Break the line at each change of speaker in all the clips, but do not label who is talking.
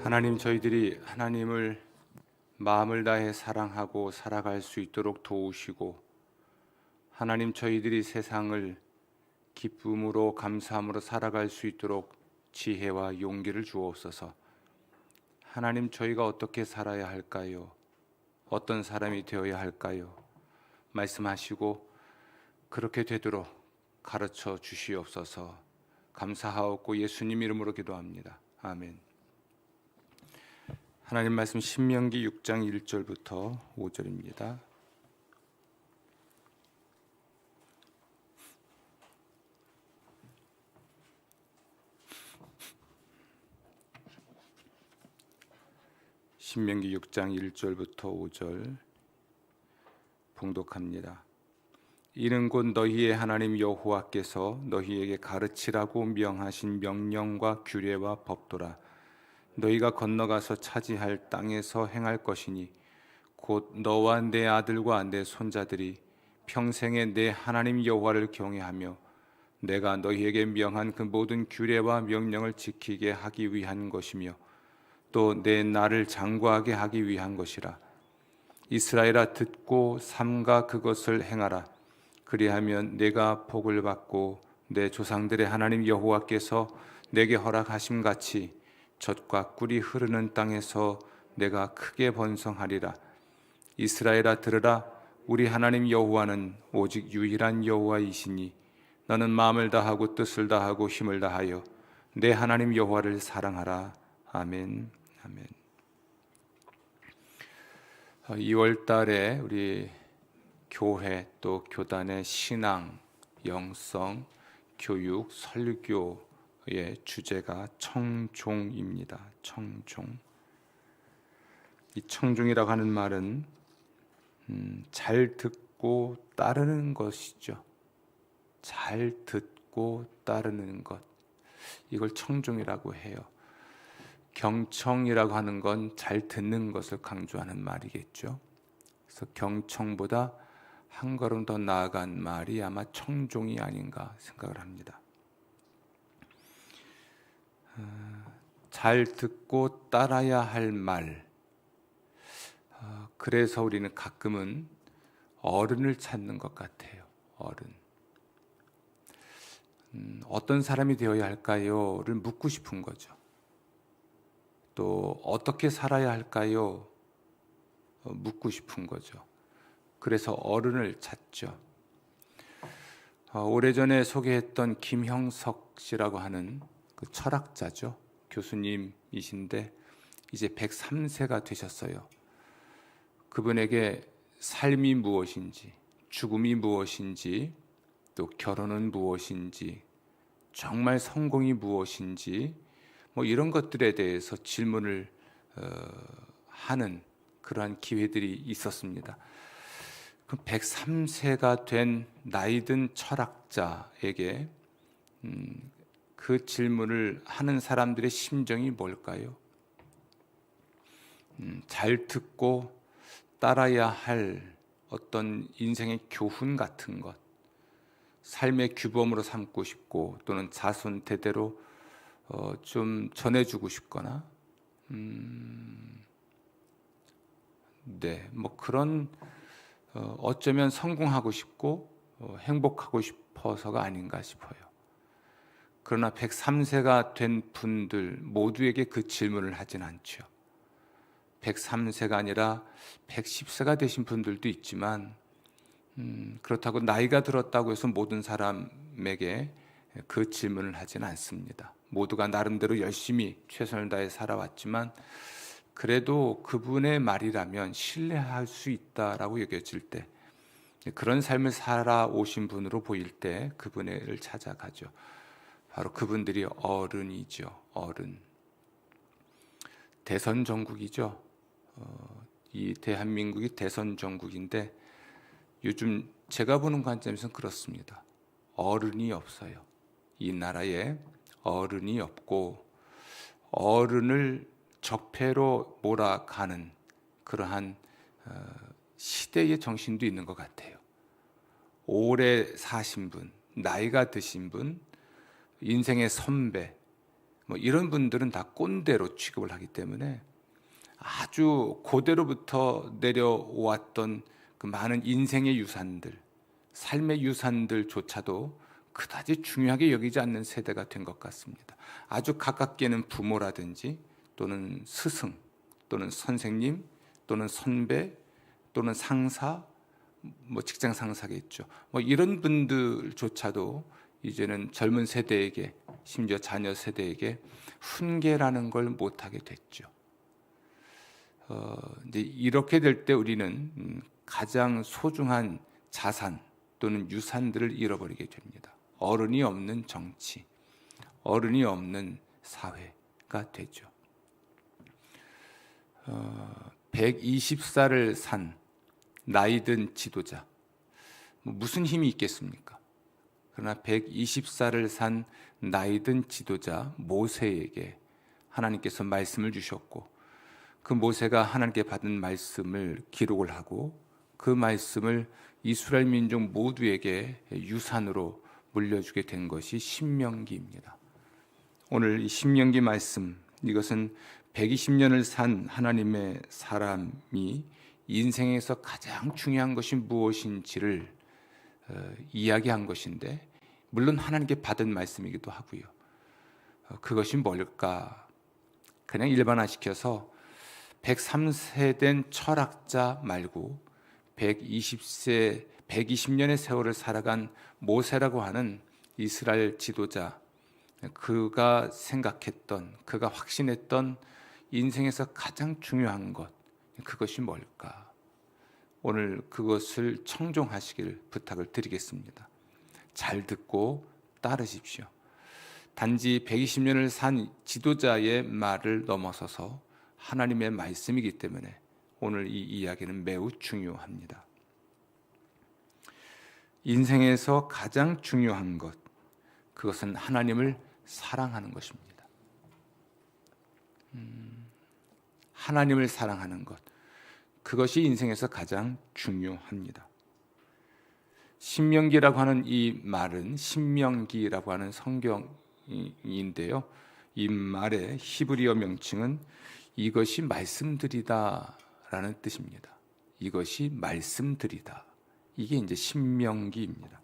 하나님, 저희들이 하나님을 마음을 다해 사랑하고 살아갈 수 있도록 도우시고, 하나님, 저희들이 세상을 기쁨으로 감사함으로 살아갈 수 있도록 지혜와 용기를 주옵소서. 하나님, 저희가 어떻게 살아야 할까요? 어떤 사람이 되어야 할까요? 말씀하시고 그렇게 되도록 가르쳐 주시옵소서. 감사하옵고 예수님 이름으로 기도합니다. 아멘. 하나님 말씀 신명기 6장 1절부터 5절입니다. 신명기 6장 1절부터 5절 봉독합니다. 이는 곧 너희의 하나님 여호와께서 너희에게 가르치라고 명하신 명령과 규례와 법도라. 너희가 건너가서 차지할 땅에서 행할 것이니 곧 너와 내 아들과 내 손자들이 평생에 내 하나님 여호와를 경외하며 내가 너희에게 명한 그 모든 규례와 명령을 지키게 하기 위한 것이며 또 내 나를 장구하게 하기 위한 것이라. 이스라엘아, 듣고 삼가 그것을 행하라. 그리하면 내가 복을 받고 내 조상들의 하나님 여호와께서 내게 허락하심 같이 젖과 꿀이 흐르는 땅에서 내가 크게 번성하리라. 이스라엘아, 들으라. 우리 하나님 여호와는 오직 유일한 여호와이시니 너는 마음을 다하고 뜻을 다하고 힘을 다하여 내 하나님 여호와를 사랑하라. 아멘. 아멘. 2월 달에 우리 교회 또 교단의 신앙, 영성, 교육, 설교의 주제가 청종입니다. 청종. 이 청종이라고 하는 말은 잘 듣고 따르는 것이죠. 잘 듣고 따르는 것. 이걸 청종이라고 해요. 경청이라고 하는 건 잘 듣는 것을 강조하는 말이겠죠. 그래서 경청보다 한 걸음 더 나아간 말이 아마 청종이 아닌가 생각을 합니다. 잘 듣고 따라야 할 말. 그래서 우리는 가끔은 어른을 찾는 것 같아요. 어른. 어떤 사람이 되어야 할까요?를 묻고 싶은 거죠. 또 어떻게 살아야 할까요? 묻고 싶은 거죠. 그래서 어른을 찾죠. 오래전에 소개했던 김형석 씨라고 하는 그 철학자죠. 교수님이신데 이제 103세가 되셨어요. 그분에게 삶이 무엇인지, 죽음이 무엇인지, 또 결혼은 무엇인지, 정말 성공이 무엇인지, 뭐 이런 것들에 대해서 질문을 하는 그러한 기회들이 있었습니다. 그 103세가 된 나이든 철학자에게 그 질문을 하는 사람들의 심정이 뭘까요? 잘 듣고 따라야 할 어떤 인생의 교훈 같은 것, 삶의 규범으로 삼고 싶고 또는 자손 대대로 좀 전해주고 싶거나, 뭐 그런 어쩌면 성공하고 싶고 행복하고 싶어서가 아닌가 싶어요. 그러나 103세가 된 분들 모두에게 그 질문을 하진 않죠. 103세가 아니라 110세가 되신 분들도 있지만 그렇다고 나이가 들었다고 해서 모든 사람에게 그 질문을 하진 않습니다. 모두가 나름대로 열심히 최선을 다해 살아왔지만 그래도 그분의 말이라면 신뢰할 수 있다라고 여겨질 때, 그런 삶을 살아오신 분으로 보일 때 그분을 찾아가죠. 바로 그분들이 어른이죠. 어른. 대선 정국이죠. 이 대한민국이 대선 정국인데 요즘 제가 보는 관점에서는 그렇습니다. 어른이 없어요. 이 나라에 어른이 없고 어른을 적폐로 몰아가는 그러한 시대의 정신도 있는 것 같아요. 오래 사신 분, 나이가 드신 분, 인생의 선배, 뭐 이런 분들은 다 꼰대로 취급을 하기 때문에 아주 고대로부터 내려왔던 그 많은 인생의 유산들, 삶의 유산들조차도 그다지 중요하게 여기지 않는 세대가 된 것 같습니다. 아주 가깝게는 부모라든지 또는 스승 또는 선생님 또는 선배 또는 상사, 뭐 직장 상사겠죠. 뭐 이런 분들조차도 이제는 젊은 세대에게, 심지어 자녀 세대에게 훈계라는 걸 못하게 됐죠. 이제 이렇게 될 때 우리는 가장 소중한 자산 또는 유산들을 잃어버리게 됩니다. 어른이 없는 정치, 어른이 없는 사회가 되죠. 120살을 산 나이든 지도자, 무슨 힘이 있겠습니까? 그러나 120살을 산 나이든 지도자 모세에게 하나님께서 말씀을 주셨고, 그 모세가 하나님께 받은 말씀을 기록을 하고 그 말씀을 이스라엘 민족 모두에게 유산으로 물려주게 된 것이 신명기입니다. 오늘 이 신명기 말씀, 이것은 120년을 산 하나님의 사람이 인생에서 가장 중요한 것이 무엇인지를 이야기한 것인데, 물론 하나님께 받은 말씀이기도 하고요. 그것이 뭘까? 그냥 일반화시켜서 103세 된 철학자 말고 120년의 세월을 살아간 모세라고 하는 이스라엘 지도자, 그가 생각했던, 그가 확신했던 인생에서 가장 중요한 것, 그것이 뭘까? 오늘 그것을 청종하시길 부탁을 드리겠습니다. 잘 듣고 따르십시오. 단지 120년을 산 지도자의 말을 넘어서서 하나님의 말씀이기 때문에 오늘 이 이야기는 매우 중요합니다. 인생에서 가장 중요한 것, 그것은 하나님을 사랑하는 것입니다. 하나님을 사랑하는 것, 그것이 인생에서 가장 중요합니다. 신명기라고 하는 이 말은 신명기라고 하는 성경인데요, 이 말의 히브리어 명칭은 이것이 말씀드리다라는 뜻입니다. 이것이 말씀드리다, 이게 이제 신명기입니다.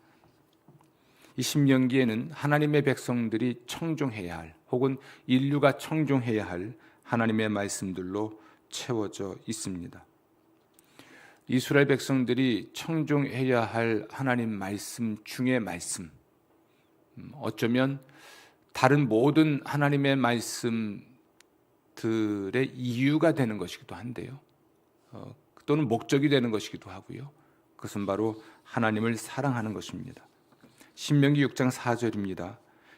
이 신명기에는 하나님의 백성들이 청종해야 할, 혹은 인류가 청종해야 할 하나님의 말씀들로 채워져 있습니다. 이스라엘 백성들이 청종해야 할 하나님 말씀 중의 말씀, 어쩌면 다른 모든 하나님의 말씀들의 이유가 되는 것이기도 한데요, 또는 목적이 되는 것이기도 하고요. 그것은 바로 하나님을 사랑하는 것입니다. 신명기 6장 4절입니다.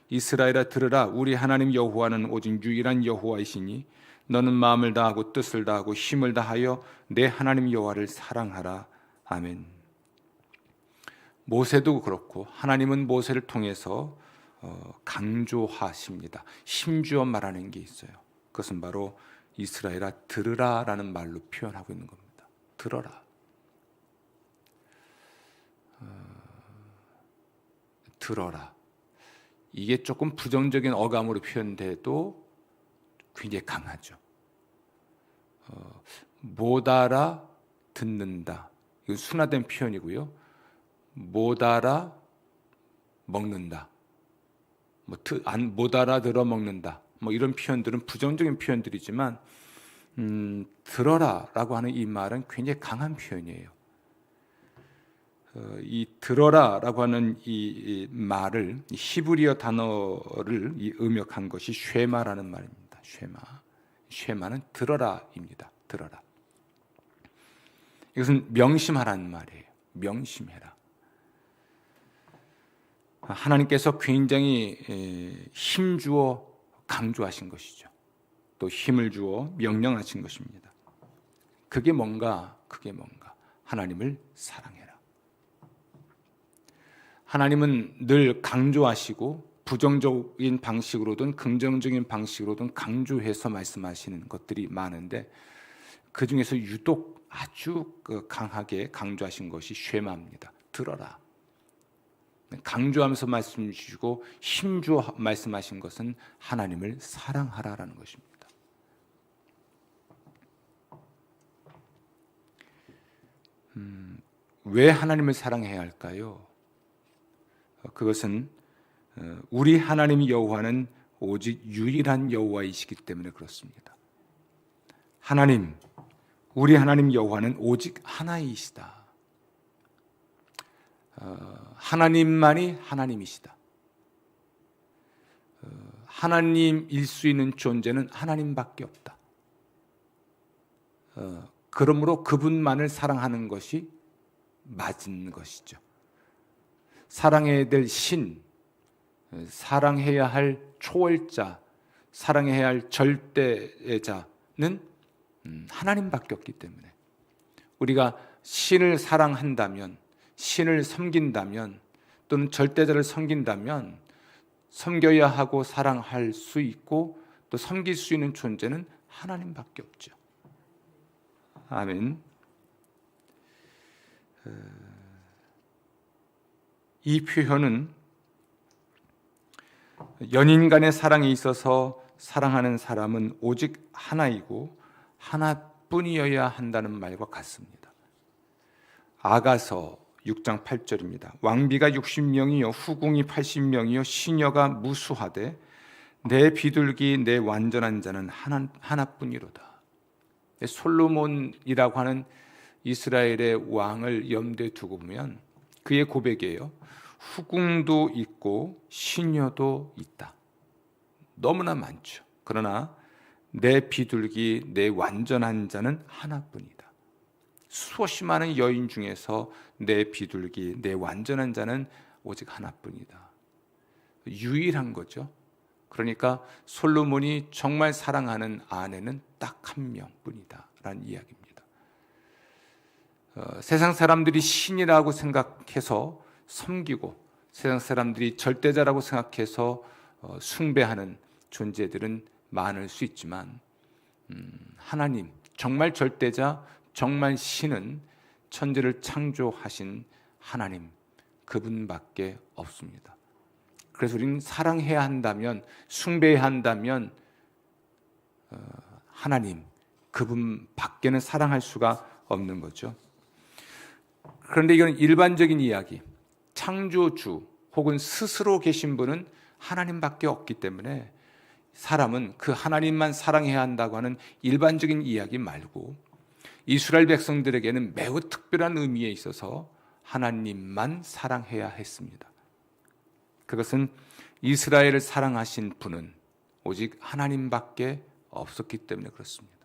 이스라엘아 들으라, 우리 하나님 여호와는 오직 유일한 여호와이시니 너는 마음을 다하고 뜻을 다하고 힘을 다하여 내 하나님 여호와를 사랑하라. 아멘. 모세도 그렇고 하나님은 모세를 통해서 강조하십니다. 힘주어 말하는 게 있어요. 그것은 바로 이스라엘아 들으라라는 말로 표현하고 있는 겁니다. 들어라. 들어라. 이게 조금 부정적인 어감으로 표현돼도 굉장히 강하죠. 못 알아 듣는다, 이건 순화된 표현이고요. 못 알아 먹는다, 못 알아들어 먹는다, 뭐 이런 표현들은 부정적인 표현들이지만 들어라라고 하는 이 말은 굉장히 강한 표현이에요. 이 들어라라고 하는 이 말을, 이 히브리어 단어를 음역한 것이 쉐마라는 말입니다. 쉐마는 들어라입니다. 들어라. 이것은 명심하라는 말이에요. 명심해라. 하나님께서 굉장히 힘주어 강조하신 것이죠. 또 힘을 주어 명령하신 것입니다. 그게 뭔가? 하나님을 사랑해라. 하나님은 늘 강조하시고 부정적인 방식으로든 긍정적인 방식으로든 강조해서 말씀하시는 것들이 많은데, 그 중에서 유독 아주 강하게 강조하신 것이 쉐마입니다. 들어라. 강조하면서 말씀 주시고 힘주어 말씀하신 것은 하나님을 사랑하라라는 것입니다. 왜 하나님을 사랑해야 할까요? 그것은 우리 하나님 여호와는 오직 유일한 여호와이시기 때문에 그렇습니다. 우리 하나님 여호와는 오직 하나이시다. 하나님만이 하나님이시다. 하나님일 수 있는 존재는 하나님밖에 없다. 그러므로 그분만을 사랑하는 것이 맞은 것이죠. 사랑해야 될 신, 사랑해야 할 초월자, 사랑해야 할 절대자는 하나님밖에 없기 때문에 우리가 신을 사랑한다면, 신을 섬긴다면, 또는 절대자를 섬긴다면 섬겨야 하고 사랑할 수 있고 또 섬길 수 있는 존재는 하나님밖에 없죠. 아멘. 이 표현은 연인 간의 사랑에 있어서 사랑하는 사람은 오직 하나이고 하나뿐이어야 한다는 말과 같습니다. 아가서 6장 8절입니다. 왕비가 60명이요 후궁이 80명이요 시녀가 무수하되 내 비둘기 내 완전한 자는 하나뿐이로다. 솔로몬이라고 하는 이스라엘의 왕을 염두에 두고 보면 그의 고백이에요. 후궁도 있고 시녀도 있다. 너무나 많죠. 그러나 내 비둘기 내 완전한 자는 하나뿐이다. 수없이 많은 여인 중에서 내 비둘기 내 완전한 자는 오직 하나뿐이다. 유일한 거죠. 그러니까 솔로몬이 정말 사랑하는 아내는 딱 한 명뿐이다 라는 이야기입니다. 세상 사람들이 신이라고 생각해서 섬기고 세상 사람들이 절대자라고 생각해서 숭배하는 존재들은 많을 수 있지만 하나님, 정말 절대자, 정말 신은 천지를 창조하신 하나님, 그분밖에 없습니다. 그래서 우리는 사랑해야 한다면, 숭배해야 한다면 하나님, 그분밖에는 사랑할 수가 없는 거죠. 그런데 이건 일반적인 이야기, 창조주 혹은 스스로 계신 분은 하나님밖에 없기 때문에 사람은 그 하나님만 사랑해야 한다고 하는 일반적인 이야기 말고 이스라엘 백성들에게는 매우 특별한 의미에 있어서 하나님만 사랑해야 했습니다. 그것은 이스라엘을 사랑하신 분은 오직 하나님밖에 없었기 때문에 그렇습니다.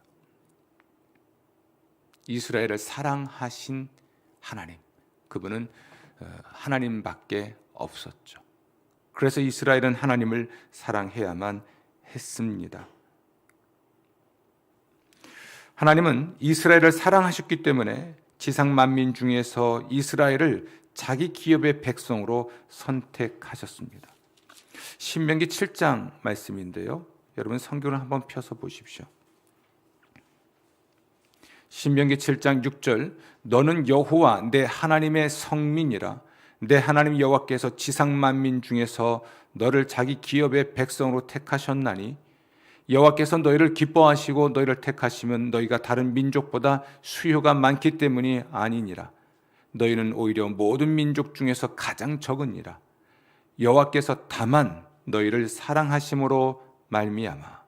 이스라엘을 사랑하신 하나님, 그분은 하나님밖에 없었죠. 그래서 이스라엘은 하나님을 사랑해야만 했습니다. 하나님은 이스라엘을 사랑하셨기 때문에 지상 만민 중에서 이스라엘을 자기 기업의 백성으로 선택하셨습니다. 신명기 7장 말씀인데요. 여러분 성경을 한번 펴서 보십시오. 신명기 7장 6절 너는 여호와 내 하나님의 성민이라 내 하나님 여호와께서 지상 만민 중에서 너를 자기 기업의 백성으로 택하셨나니 여호와께서 너희를 기뻐하시고 너희를 택하시면 너희가 다른 민족보다 수요가 많기 때문이 아니니라. 너희는 오히려 모든 민족 중에서 가장 적으니라. 여호와께서 다만 너희를 사랑하심으로 말미암아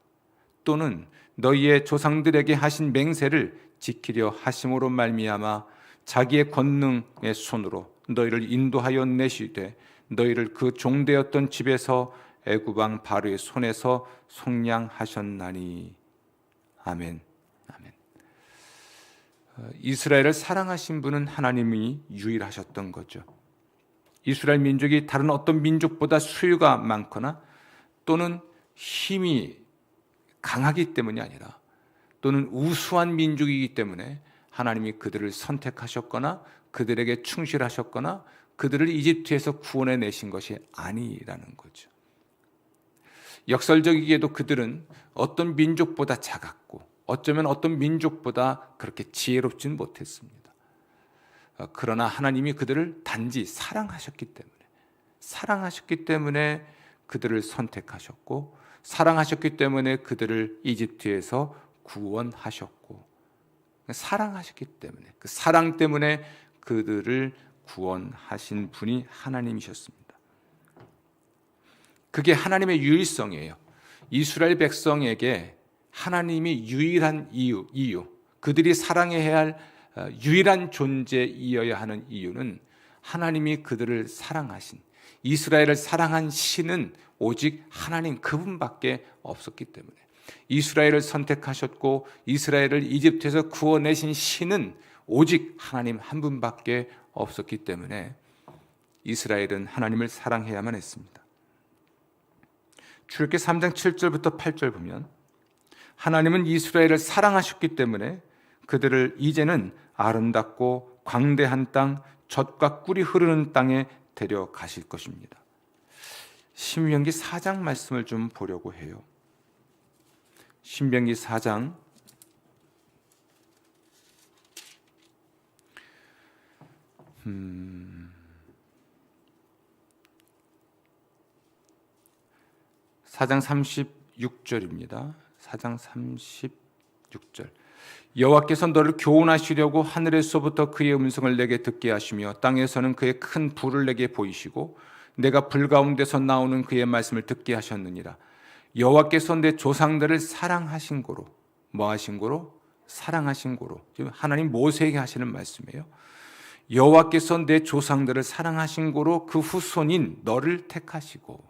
또는 너희의 조상들에게 하신 맹세를 지키려 하심으로 말미암아 자기의 권능의 손으로 너희를 인도하여 내시되 너희를 그 종되었던 집에서 애굽 왕 바로의 손에서 속량하셨나니. 아멘. 아멘. 이스라엘을 사랑하신 분은 하나님이 유일하셨던 거죠. 이스라엘 민족이 다른 어떤 민족보다 수요가 많거나 또는 힘이 강하기 때문이 아니라 또는 우수한 민족이기 때문에 하나님이 그들을 선택하셨거나 그들에게 충실하셨거나 그들을 이집트에서 구원해 내신 것이 아니라는 거죠. 역설적이게도 그들은 어떤 민족보다 작았고 어쩌면 어떤 민족보다 그렇게 지혜롭지는 못했습니다. 그러나 하나님이 그들을 단지 사랑하셨기 때문에 사랑하셨기 때문에 그들을 선택하셨고, 사랑하셨기 때문에 그들을 이집트에서 구원하셨고, 사랑하셨기 때문에, 그 사랑 때문에 그들을 구원하신 분이 하나님이셨습니다. 그게 하나님의 유일성이에요. 이스라엘 백성에게 하나님이 유일한 이유, 그들이 사랑해야 할 유일한 존재이어야 하는 이유는 하나님이 그들을 사랑하신, 이스라엘을 사랑한 신은 오직 하나님 그분밖에 없었기 때문에, 이스라엘을 선택하셨고 이스라엘을 이집트에서 구원내신 신은 오직 하나님 한 분밖에 없었기 때문에 이스라엘은 하나님을 사랑해야만 했습니다. 출애굽기 3장 7절부터 8절 보면 하나님은 이스라엘을 사랑하셨기 때문에 그들을 이제는 아름답고 광대한 땅, 젖과 꿀이 흐르는 땅에 데려가실 것입니다. 신명기 4장 말씀을 좀 보려고 해요. 신명기 4장 4장 36절입니다. 4장 36절. 여호와께서 너를 교훈하시려고 하늘에서부터 그의 음성을 내게 듣게 하시며 땅에서는 그의 큰 불을 내게 보이시고 내가 불 가운데서 나오는 그의 말씀을 듣게 하셨느니라. 여호와께서 내 조상들을 사랑하신 고로, 뭐 하신 고로? 사랑하신 고로. 지금 하나님 모세에게 하시는 말씀이에요. 여호와께서 내 조상들을 사랑하신 고로 그 후손인 너를 택하시고,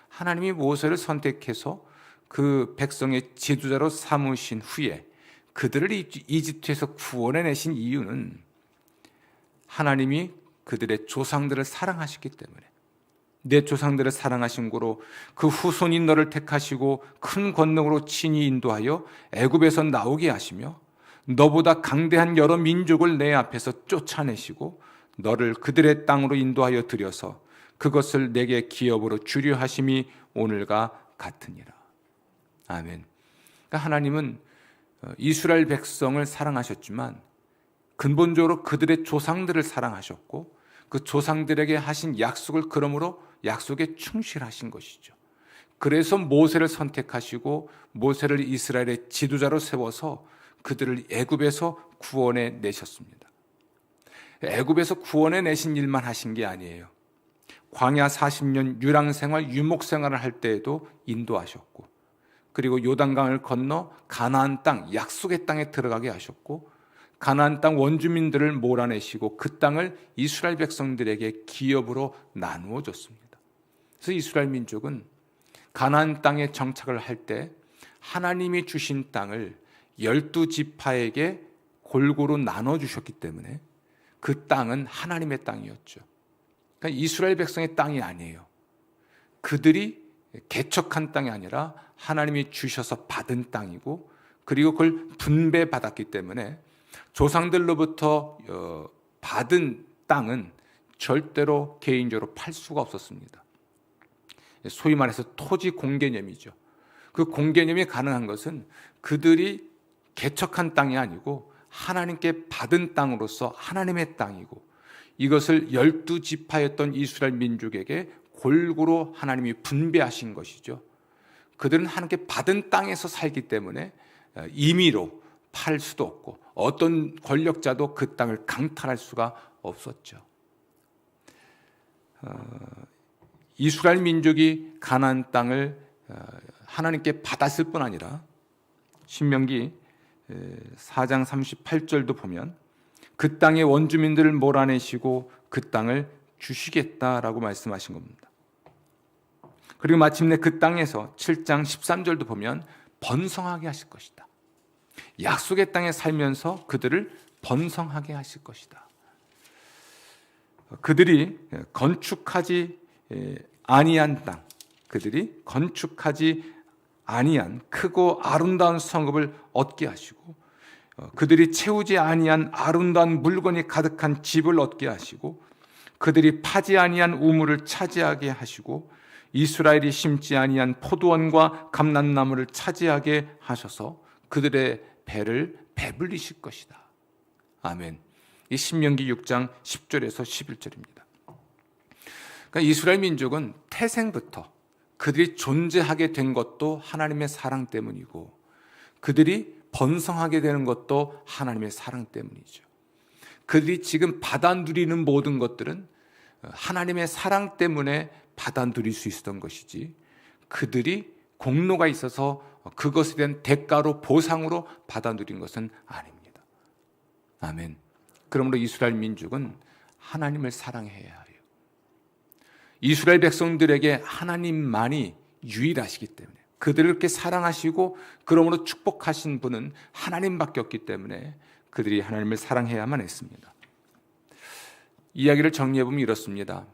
하나님이 모세를 선택해서 그 백성의 지도자로 삼으신 후에 그들을 이집트에서 구원해내신 이유는 하나님이 그들의 조상들을 사랑하셨기 때문에, 내 조상들을 사랑하신 고로 그 후손인 너를 택하시고 큰 권능으로 친히 인도하여 애굽에서 나오게 하시며 너보다 강대한 여러 민족을 내 앞에서 쫓아내시고 너를 그들의 땅으로 인도하여 들여서 그것을 내게 기업으로 주려 하심이 오늘과 같으니라. 아멘. 그러니까 하나님은 이스라엘 백성을 사랑하셨지만 근본적으로 그들의 조상들을 사랑하셨고 그 조상들에게 하신 약속을 그러므로 약속에 충실하신 것이죠. 그래서 모세를 선택하시고 모세를 이스라엘의 지도자로 세워서 그들을 애굽에서 구원해 내셨습니다. 애굽에서 구원해 내신 일만 하신 게 아니에요. 광야 40년 유랑생활, 유목생활을 할 때에도 인도하셨고, 그리고 요단강을 건너 가나안 땅, 약속의 땅에 들어가게 하셨고, 가나안 땅 원주민들을 몰아내시고 그 땅을 이스라엘 백성들에게 기업으로 나누어 줬습니다. 그래서 이스라엘 민족은 가나안 땅에 정착을 할 때 하나님이 주신 땅을 12지파에게 골고루 나눠주셨기 때문에 그 땅은 하나님의 땅이었죠. 그러니까 이스라엘 백성의 땅이 아니에요. 그들이 개척한 땅이 아니라 하나님이 주셔서 받은 땅이고, 그리고 그걸 분배받았기 때문에 조상들로부터 받은 땅은 절대로 개인적으로 팔 수가 없었습니다. 소위 말해서 토지 공개념이죠. 그 공개념이 가능한 것은 그들이 개척한 땅이 아니고 하나님께 받은 땅으로서 하나님의 땅이고, 이것을 12지파였던 이스라엘 민족에게 골고루 하나님이 분배하신 것이죠. 그들은 하나님께 받은 땅에서 살기 때문에 임의로 팔 수도 없고 어떤 권력자도 그 땅을 강탈할 수가 없었죠. 이스라엘 민족이 가나안 땅을 하나님께 받았을 뿐 아니라 신명기 4장 38절도 보면 그 땅의 원주민들을 몰아내시고 그 땅을 주시겠다라고 말씀하신 겁니다. 그리고 마침내 그 땅에서 7장 13절도 보면 번성하게 하실 것이다. 약속의 땅에 살면서 그들을 번성하게 하실 것이다. 그들이 건축하지 아니한 땅, 그들이 건축하지 아니한 크고 아름다운 성읍을 얻게 하시고, 그들이 채우지 아니한 아름다운 물건이 가득한 집을 얻게 하시고, 그들이 파지 아니한 우물을 차지하게 하시고, 이스라엘이 심지 아니한 포도원과 감람나무를 차지하게 하셔서 그들의 배를 배불리실 것이다. 아멘. 이 신명기 6장 10절에서 11절입니다. 그러니까 이스라엘 민족은 태생부터 그들이 존재하게 된 것도 하나님의 사랑 때문이고 그들이 번성하게 되는 것도 하나님의 사랑 때문이죠. 그들이 지금 받아 누리는 모든 것들은 하나님의 사랑 때문에 받아 누릴 수 있었던 것이지 그들이 공로가 있어서 그것에 대한 대가로 보상으로 받아 누린 것은 아닙니다. 아멘. 그러므로 이스라엘 민족은 하나님을 사랑해야 해요. 이스라엘 백성들에게 하나님만이 유일하시기 때문에 그들을 그렇게 사랑하시고 그러므로 축복하신 분은 하나님밖에 없기 때문에 그들이 하나님을 사랑해야만 했습니다. 이야기를 정리해보면 이렇습니다.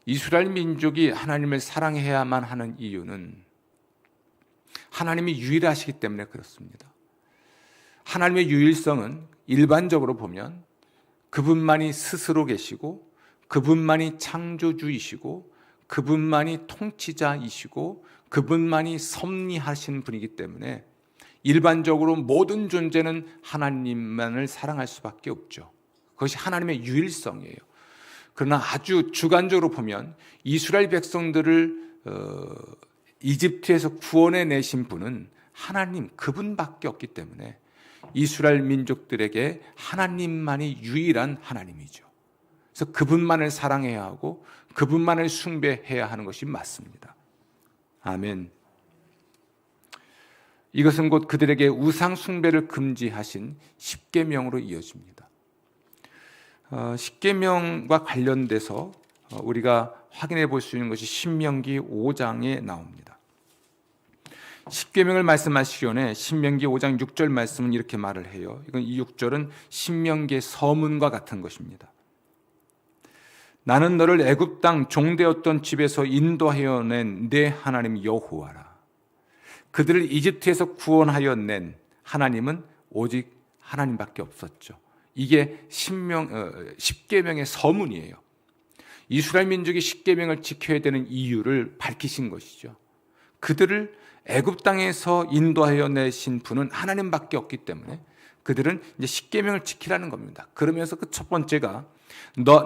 이스라엘 민족이 하나님을 사랑해야만 하는 이유는 하나님이 유일하시기 때문에 그렇습니다. 하나님의 유일성은 일반적으로 보면 그분만이 스스로 계시고 그분만이 창조주이시고 그분만이 통치자이시고 그분만이 섭리하신 분이기 때문에 일반적으로 모든 존재는 하나님만을 사랑할 수밖에 없죠. 그것이 하나님의 유일성이에요. 그러나 아주 주관적으로 보면 이스라엘 백성들을 이집트에서 구원해 내신 분은 하나님 그분밖에 없기 때문에 이스라엘 민족들에게 하나님만이 유일한 하나님이죠. 그래서 그분만을 사랑해야 하고 그분만을 숭배해야 하는 것이 맞습니다. 아멘. 이것은 곧 그들에게 우상 숭배를 금지하신 십계명으로 이어집니다. 십계명과 관련돼서 우리가 확인해 볼 수 있는 것이 신명기 5장에 나옵니다. 십계명을 말씀하시기 전에 신명기 5장 6절 말씀은 이렇게 말을 해요. 이건 이 6절은 신명기의 서문과 같은 것입니다. 나는 너를 애굽 땅 종되었던 집에서 인도하여 낸 내 하나님 여호와라. 그들을 이집트에서 구원하여 낸 하나님은 오직 하나님밖에 없었죠. 이게 십계명의 서문이에요. 이스라엘 민족이 십계명을 지켜야 되는 이유를 밝히신 것이죠. 그들을 애굽 땅에서 인도하여 내신 분은 하나님밖에 없기 때문에 그들은 이제 십계명을 지키라는 겁니다. 그러면서 그 첫 번째가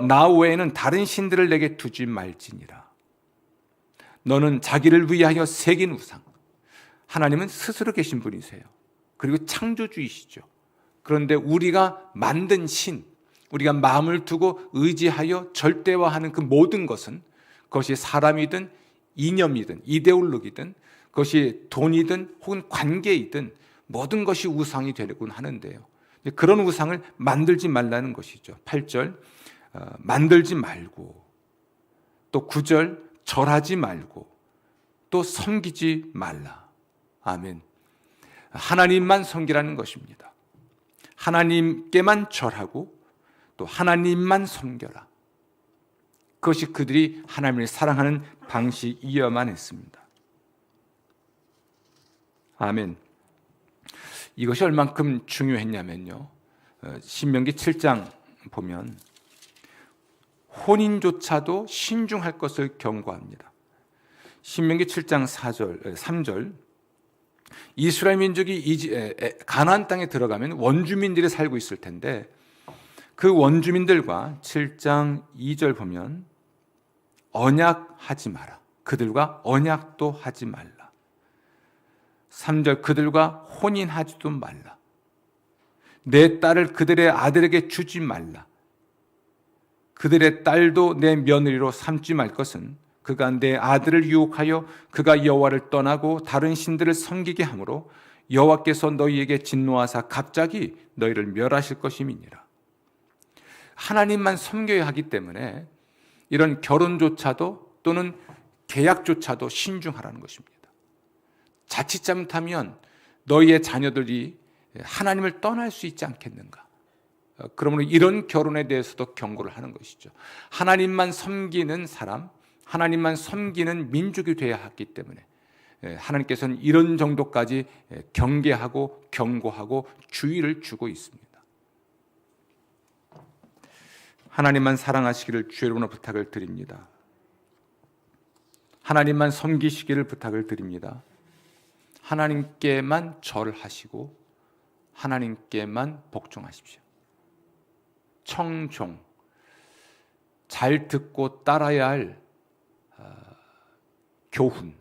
나 외에는 다른 신들을 내게 두지 말지니라. 너는 자기를 위하여 새긴 우상. 하나님은 스스로 계신 분이세요. 그리고 창조주이시죠. 그런데 우리가 만든 신, 우리가 마음을 두고 의지하여 절대화하는 그 모든 것은 그것이 사람이든 이념이든 이데올로기든 그것이 돈이든 혹은 관계이든 모든 것이 우상이 되곤 하는데요. 그런 우상을 만들지 말라는 것이죠. 8절 만들지 말고 또 9절 절하지 말고 또 섬기지 말라. 아멘. 하나님만 섬기라는 것입니다. 하나님께만 절하고 또 하나님만 섬겨라. 그것이 그들이 하나님을 사랑하는 방식이어야만 했습니다. 아멘. 이것이 얼만큼 중요했냐면요. 신명기 7장 보면 혼인조차도 신중할 것을 경고합니다. 신명기 7장 3절 이스라엘 민족이 가나안 땅에 들어가면 원주민들이 살고 있을 텐데 그 원주민들과 7장 2절 보면 언약하지 마라. 그들과 언약도 하지 말라. 3절 그들과 혼인하지도 말라. 내 딸을 그들의 아들에게 주지 말라. 그들의 딸도 내 며느리로 삼지 말 것은 그가 내 아들을 유혹하여 그가 여호와를 떠나고 다른 신들을 섬기게 하므로 여호와께서 너희에게 진노하사 갑자기 너희를 멸하실 것임이니라. 하나님만 섬겨야 하기 때문에 이런 결혼조차도 또는 계약조차도 신중하라는 것입니다. 자칫 잘못하면 너희의 자녀들이 하나님을 떠날 수 있지 않겠는가. 그러므로 이런 결혼에 대해서도 경고를 하는 것이죠. 하나님만 섬기는 사람, 하나님만 섬기는 민족이 되어야 하기 때문에 하나님께서는 이런 정도까지 경계하고 경고하고 주의를 주고 있습니다. 하나님만 사랑하시기를 주 여러분의 부탁을 드립니다. 하나님만 섬기시기를 부탁을 드립니다. 하나님께만 절하시고 하나님께만 복종하십시오. 청종, 잘 듣고 따라야 할 교훈,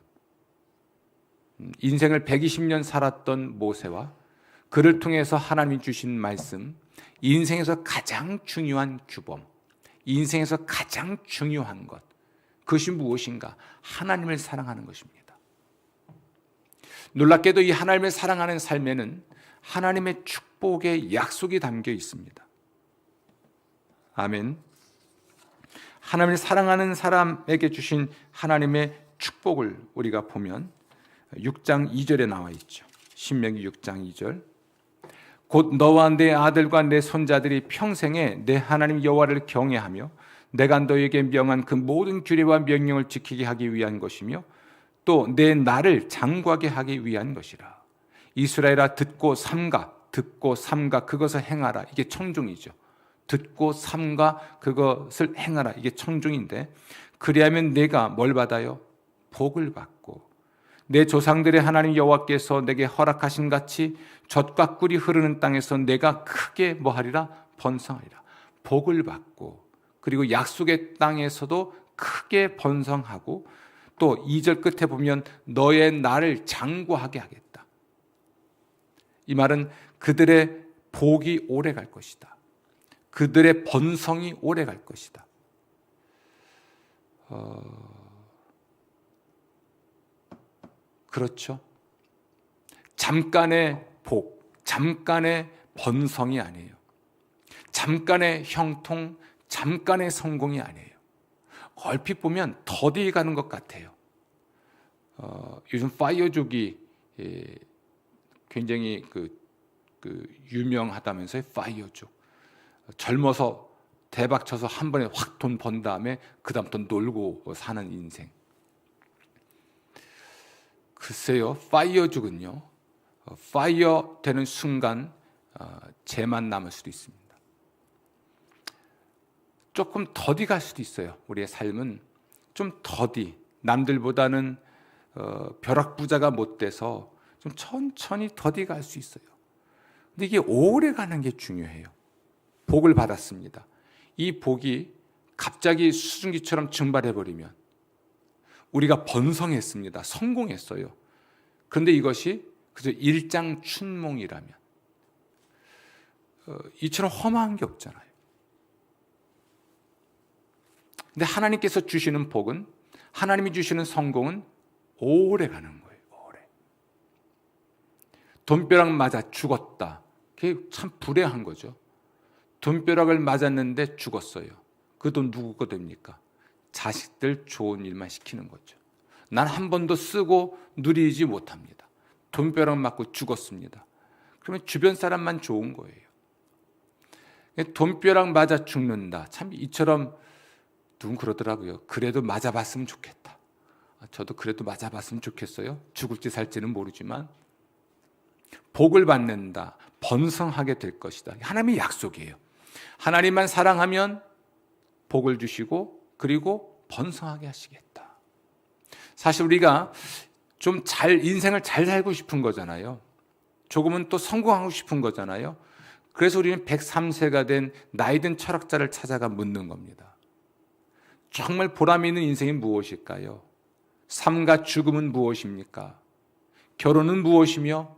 인생을 120년 살았던 모세와 그를 통해서 하나님이 주신 말씀, 인생에서 가장 중요한 규범, 인생에서 가장 중요한 것, 그것이 무엇인가? 하나님을 사랑하는 것입니다. 놀랍게도 이 하나님을 사랑하는 삶에는 하나님의 축복의 약속이 담겨 있습니다. 아멘. 하나님을 사랑하는 사람에게 주신 하나님의 축복을 우리가 보면 6장 2절에 나와 있죠. 신명기 6장 2절. 곧 너와 내 아들과 내 손자들이 평생에 내 하나님 여호와를 경외하며 내가 너에게 명한 그 모든 규례와 명령을 지키게 하기 위한 것이며 또 내 나를 장구하게 하기 위한 것이라. 이스라엘아 듣고 삼가 그것을 행하라. 이게 청중이죠. 듣고 삼가 그것을 행하라. 이게 청중인데, 그리하면 내가 뭘 받아요? 복을 받고 내 조상들의 하나님 여호와께서 내게 허락하신 같이 젖과 꿀이 흐르는 땅에서 내가 크게 뭐하리라? 번성하리라. 복을 받고, 그리고 약속의 땅에서도 크게 번성하고, 또 2절 끝에 보면 너의 나를 장구하게 하겠다. 이 말은 그들의 복이 오래 갈 것이다. 그들의 번성이 오래 갈 것이다. 그렇죠. 잠깐의 복, 잠깐의 번성이 아니에요. 잠깐의 형통, 잠깐의 성공이 아니에요. 얼핏 보면 더디 가는 것 같아요. 요즘 파이어족이 굉장히 유명하다면서요. 파이어족. 젊어서 대박 쳐서 한 번에 확 돈 번 다음에 그 다음부터 놀고 사는 인생. 글쎄요, 파이어족은요, 파이어 되는 순간 죄만 남을 수도 있습니다. 조금 더디 갈 수도 있어요. 우리의 삶은 좀 더디, 남들보다는 벼락부자가 못 돼서 좀 천천히 더디 갈 수 있어요. 근데 이게 오래 가는 게 중요해요. 복을 받았습니다. 이 복이 갑자기 수증기처럼 증발해버리면 우리가 번성했습니다. 성공했어요. 그런데 이것이 그저 일장춘몽이라면 이처럼 험한 게 없잖아요. 근데 하나님께서 주시는 복은, 하나님이 주시는 성공은 오래 가는 거예요. 오래. 돈벼락 맞아 죽었다. 그게 참 불행한 거죠. 돈벼락을 맞았는데 죽었어요. 그 돈 누구 거 됩니까? 자식들 좋은 일만 시키는 거죠. 난 한 번도 쓰고 누리지 못합니다. 돈벼락 맞고 죽었습니다. 그러면 주변 사람만 좋은 거예요. 돈벼락 맞아 죽는다. 참 이처럼 누군 그러더라고요. 그래도 맞아봤으면 좋겠다. 저도 그래도 맞아봤으면 좋겠어요. 죽을지 살지는 모르지만 복을 받는다. 번성하게 될 것이다. 하나님의 약속이에요. 하나님만 사랑하면 복을 주시고 그리고 번성하게 하시겠다. 사실 우리가 좀 인생을 잘 살고 싶은 거잖아요. 조금은 또 성공하고 싶은 거잖아요. 그래서 우리는 103세가 된 나이든 철학자를 찾아가 묻는 겁니다. 정말 보람 있는 인생이 무엇일까요? 삶과 죽음은 무엇입니까? 결혼은 무엇이며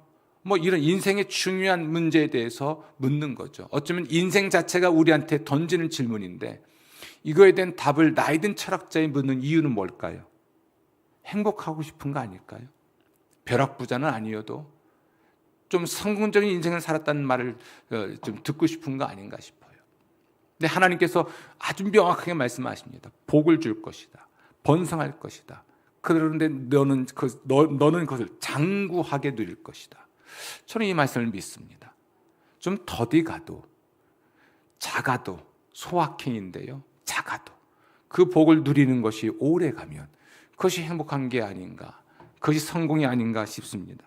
이런 인생의 중요한 문제에 대해서 묻는 거죠. 어쩌면 인생 자체가 우리한테 던지는 질문인데 이거에 대한 답을 나이든 철학자에 묻는 이유는 뭘까요? 행복하고 싶은 거 아닐까요? 벼락부자는 아니어도 좀 성공적인 인생을 살았다는 말을 좀 듣고 싶은 거 아닌가 싶어요. 근데 하나님께서 아주 명확하게 말씀하십니다. 복을 줄 것이다. 번성할 것이다. 그런데 너는 그것을 장구하게 누릴 것이다. 저는 이 말씀을 믿습니다. 좀 더디 가도, 작아도, 소확행인데요. 작아도 그 복을 누리는 것이 오래 가면 그것이 행복한 게 아닌가, 그것이 성공이 아닌가 싶습니다.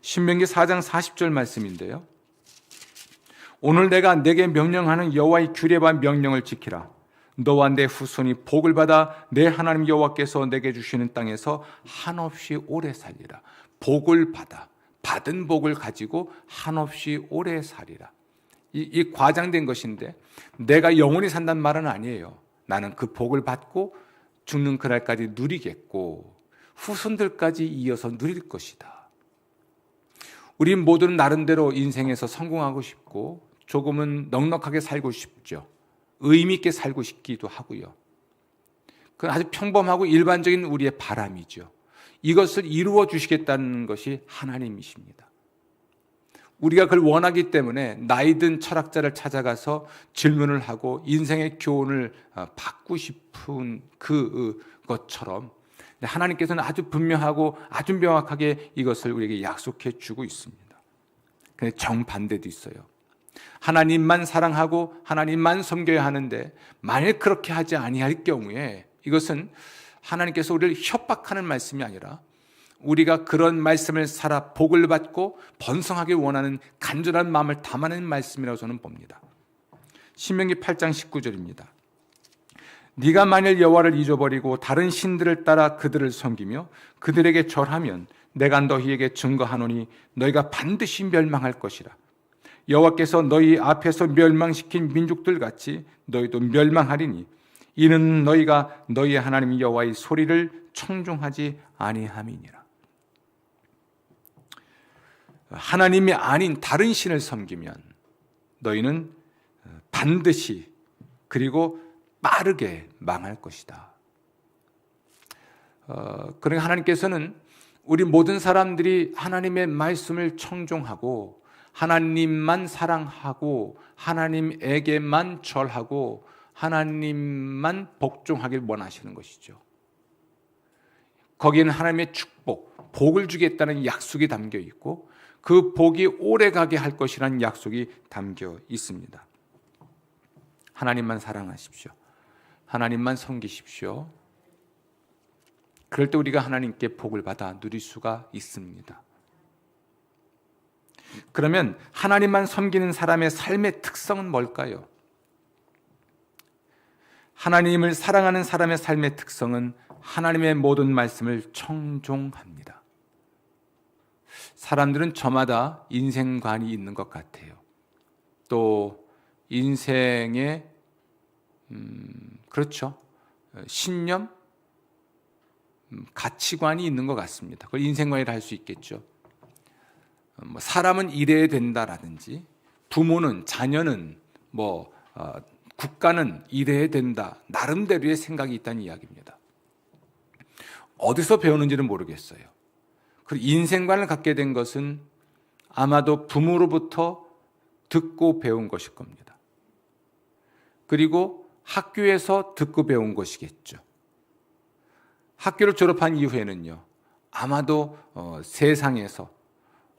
신명기 4장 40절 말씀인데요. 오늘 내가 내게 명령하는 여호와의 규례와 명령을 지키라. 너와 내 후손이 복을 받아 내 하나님 여호와께서 내게 주시는 땅에서 한없이 오래 살리라. 복을 받은 복을 가지고 한없이 오래 살리라. 이 과장된 것인데 내가 영원히 산다는 말은 아니에요. 나는 그 복을 받고 죽는 그날까지 누리겠고 후손들까지 이어서 누릴 것이다. 우리 모두는 나름대로 인생에서 성공하고 싶고 조금은 넉넉하게 살고 싶죠. 의미 있게 살고 싶기도 하고요. 그건 아주 평범하고 일반적인 우리의 바람이죠. 이것을 이루어 주시겠다는 것이 하나님이십니다. 우리가 그걸 원하기 때문에 나이든 철학자를 찾아가서 질문을 하고 인생의 교훈을 받고 싶은 그것처럼 하나님께서는 아주 분명하고 아주 명확하게 이것을 우리에게 약속해 주고 있습니다. 그런데 정반대도 있어요. 하나님만 사랑하고 하나님만 섬겨야 하는데 만일 그렇게 하지 아니할 경우에 이것은 하나님께서 우리를 협박하는 말씀이 아니라 우리가 그런 말씀을 살아 복을 받고 번성하길 원하는 간절한 마음을 담아낸 말씀이라고 저는 봅니다. 신명기 8장 19절입니다. 네가 만일 여호와를 잊어버리고 다른 신들을 따라 그들을 섬기며 그들에게 절하면 내가 너희에게 증거하노니 너희가 반드시 멸망할 것이라. 여호와께서 너희 앞에서 멸망시킨 민족들 같이 너희도 멸망하리니 이는 너희가 너희 하나님 여호와의 소리를 청종하지 아니함이니라. 하나님이 아닌 다른 신을 섬기면 너희는 반드시 그리고 빠르게 망할 것이다. 그러니까 하나님께서는 우리 모든 사람들이 하나님의 말씀을 청종하고 하나님만 사랑하고 하나님에게만 절하고 하나님만 복종하길 원하시는 것이죠. 거기에는 하나님의 축복, 복을 주겠다는 약속이 담겨 있고 그 복이 오래가게 할 것이라는 약속이 담겨 있습니다. 하나님만 사랑하십시오. 하나님만 섬기십시오. 그럴 때 우리가 하나님께 복을 받아 누릴 수가 있습니다. 그러면 하나님만 섬기는 사람의 삶의 특성은 뭘까요? 하나님을 사랑하는 사람의 삶의 특성은 하나님의 모든 말씀을 청종합니다. 사람들은 저마다 인생관이 있는 것 같아요. 또 인생의 그렇죠. 신념, 가치관이 있는 것 같습니다. 그걸 인생관이라 할 수 있겠죠. 사람은 이래야 된다라든지 부모는 자녀는 국가는 이래야 된다. 나름대로의 생각이 있다는 이야기입니다. 어디서 배우는지는 모르겠어요. 그리고 인생관을 갖게 된 것은 아마도 부모로부터 듣고 배운 것일 겁니다. 그리고 학교에서 듣고 배운 것이겠죠. 학교를 졸업한 이후에는요, 아마도 세상에서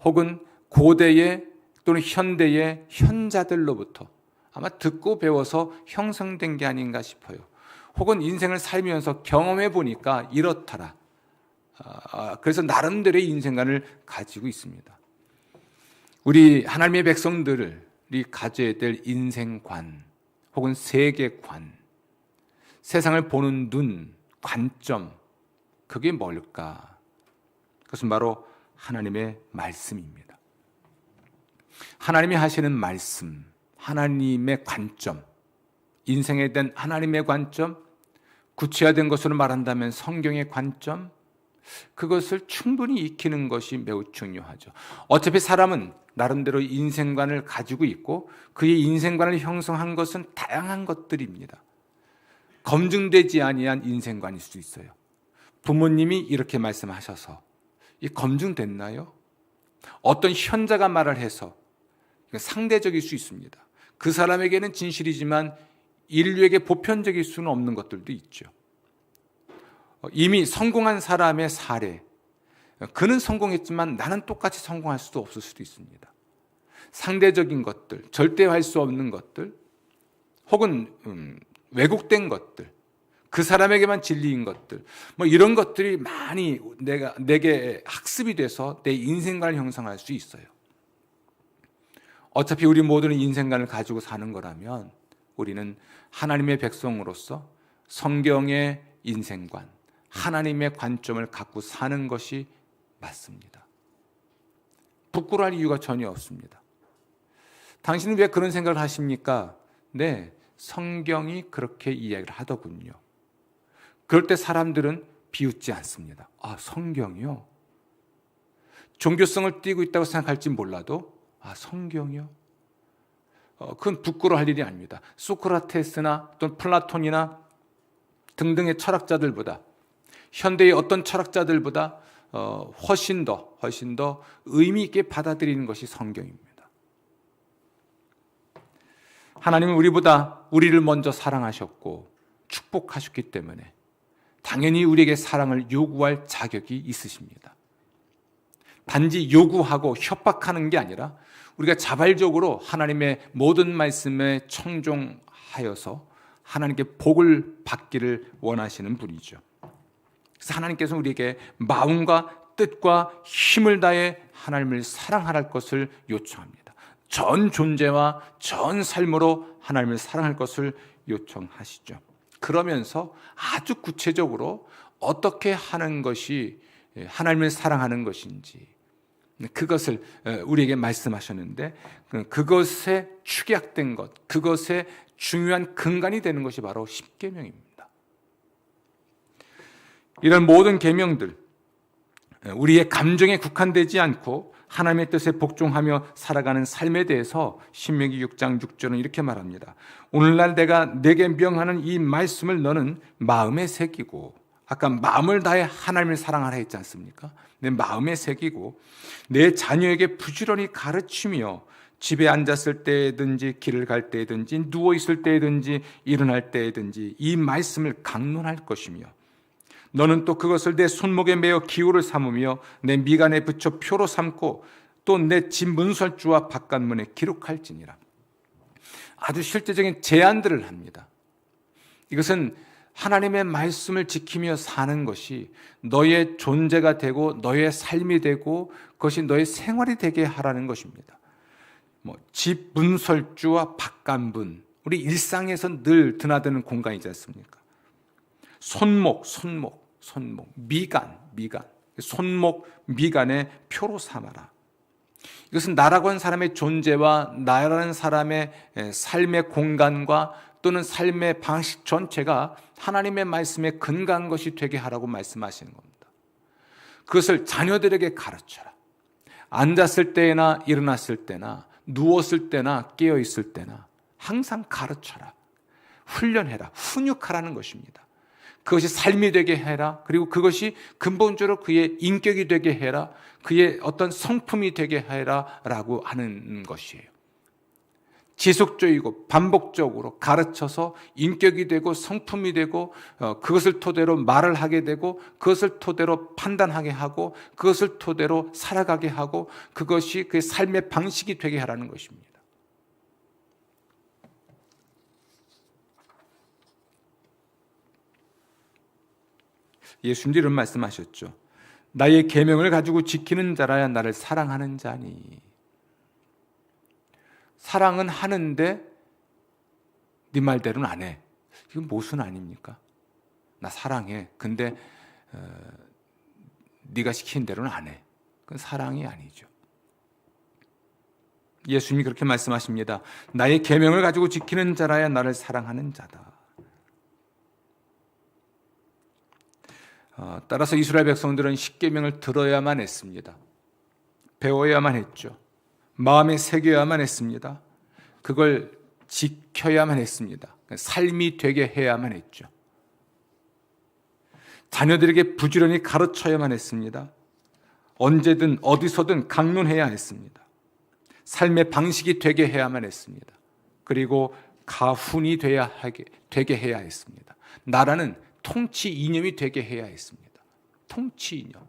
혹은 고대의 또는 현대의 현자들로부터 아마 듣고 배워서 형성된 게 아닌가 싶어요. 혹은 인생을 살면서 경험해 보니까 이렇더라. 그래서 나름대로의 인생관을 가지고 있습니다. 우리 하나님의 백성들이 가져야 될 인생관 혹은 세계관, 세상을 보는 눈, 관점, 그게 뭘까? 그것은 바로 하나님의 말씀입니다. 하나님이 하시는 말씀, 하나님의 관점, 인생에 대한 하나님의 관점, 구체화된 것으로 말한다면 성경의 관점, 그것을 충분히 익히는 것이 매우 중요하죠. 어차피 사람은 나름대로 인생관을 가지고 있고 그의 인생관을 형성한 것은 다양한 것들입니다. 검증되지 아니한 인생관일 수도 있어요. 부모님이 이렇게 말씀하셔서 이 검증됐나요? 어떤 현자가 말을 해서 상대적일 수 있습니다. 그 사람에게는 진실이지만 인류에게 보편적일 수는 없는 것들도 있죠. 이미 성공한 사람의 사례, 그는 성공했지만 나는 똑같이 성공할 수도 없을 수도 있습니다. 상대적인 것들, 절대화할 수 없는 것들, 혹은 왜곡된 것들, 그 사람에게만 진리인 것들, 이런 것들이 많이 내게 학습이 돼서 내 인생관을 형성할 수 있어요. 어차피 우리 모두는 인생관을 가지고 사는 거라면 우리는 하나님의 백성으로서 성경의 인생관, 하나님의 관점을 갖고 사는 것이 맞습니다. 부끄러워할 이유가 전혀 없습니다. 당신은 왜 그런 생각을 하십니까? 네, 성경이 그렇게 이야기를 하더군요. 그럴 때 사람들은 비웃지 않습니다. 아, 성경이요? 종교성을 띠고 있다고 생각할지 몰라도 아, 성경이요? 그건 부끄러워할 일이 아닙니다. 소크라테스나 또는 플라톤이나 등등의 철학자들보다, 현대의 어떤 철학자들보다 훨씬 더 의미 있게 받아들이는 것이 성경입니다. 하나님은 우리를 먼저 사랑하셨고 축복하셨기 때문에 당연히 우리에게 사랑을 요구할 자격이 있으십니다. 단지 요구하고 협박하는 게 아니라 우리가 자발적으로 하나님의 모든 말씀에 청종하여서 하나님께 복을 받기를 원하시는 분이죠. 그래서 하나님께서 우리에게 마음과 뜻과 힘을 다해 하나님을 사랑할 것을 요청합니다. 전 존재와 전 삶으로 하나님을 사랑할 것을 요청하시죠. 그러면서 아주 구체적으로 어떻게 하는 것이 하나님을 사랑하는 것인지 그것을 우리에게 말씀하셨는데, 그것에 축약된 것, 그것에 중요한 근간이 되는 것이 바로 십계명입니다. 이런 모든 계명들, 우리의 감정에 국한되지 않고 하나님의 뜻에 복종하며 살아가는 삶에 대해서 신명기 6장 6절은 이렇게 말합니다. 오늘날 내가 내게 명하는 이 말씀을 너는 마음에 새기고, 아까 마음을 다해 하나님을 사랑하라 했지 않습니까? 내 마음에 새기고 내 자녀에게 부지런히 가르치며 집에 앉았을 때든지 길을 갈 때든지 누워있을 때든지 일어날 때든지 이 말씀을 강론할 것이며, 너는 또 그것을 내 손목에 매어 기호를 삼으며 내 미간에 붙여 표로 삼고 또 내 집 문설주와 바깥문에 기록할지니라. 아주 실제적인 제안들을 합니다. 이것은 하나님의 말씀을 지키며 사는 것이 너의 존재가 되고 너의 삶이 되고 그것이 너의 생활이 되게 하라는 것입니다. 집 문설주와 바깥문, 우리 일상에서 늘 드나드는 공간이지 않습니까? 손목, 미간, 손목, 미간에 표로 삼아라. 이것은 나라고 하는 사람의 존재와 나라는 사람의 삶의 공간과 또는 삶의 방식 전체가 하나님의 말씀에 근거한 것이 되게 하라고 말씀하시는 겁니다. 그것을 자녀들에게 가르쳐라. 앉았을 때나 일어났을 때나 누웠을 때나 깨어 있을 때나 항상 가르쳐라. 훈련해라. 훈육하라는 것입니다. 그것이 삶이 되게 해라. 그리고 그것이 근본적으로 그의 인격이 되게 해라. 그의 어떤 성품이 되게 해라 라고 하는 것이에요. 지속적이고 반복적으로 가르쳐서 인격이 되고 성품이 되고 그것을 토대로 말을 하게 되고 그것을 토대로 판단하게 하고 그것을 토대로 살아가게 하고 그것이 그의 삶의 방식이 되게 하라는 것입니다. 예수님도 이런 말씀하셨죠. 나의 계명을 가지고 지키는 자라야 나를 사랑하는 자니. 사랑은 하는데 네 말대로는 안 해. 이건 모순 아닙니까? 나 사랑해. 근데 네가 시키는 대로는 안 해. 그건 사랑이 아니죠. 예수님이 그렇게 말씀하십니다. 나의 계명을 가지고 지키는 자라야 나를 사랑하는 자다. 따라서 이스라엘 백성들은 십계명을 들어야만 했습니다. 배워야만 했죠. 마음에 새겨야만 했습니다. 그걸 지켜야만 했습니다. 삶이 되게 해야만 했죠. 자녀들에게 부지런히 가르쳐야만 했습니다. 언제든 어디서든 강론해야 했습니다. 삶의 방식이 되게 해야만 했습니다. 그리고 가훈이 되게 해야 했습니다. 나라는 통치 이념이 되게 해야 했습니다. 통치 이념.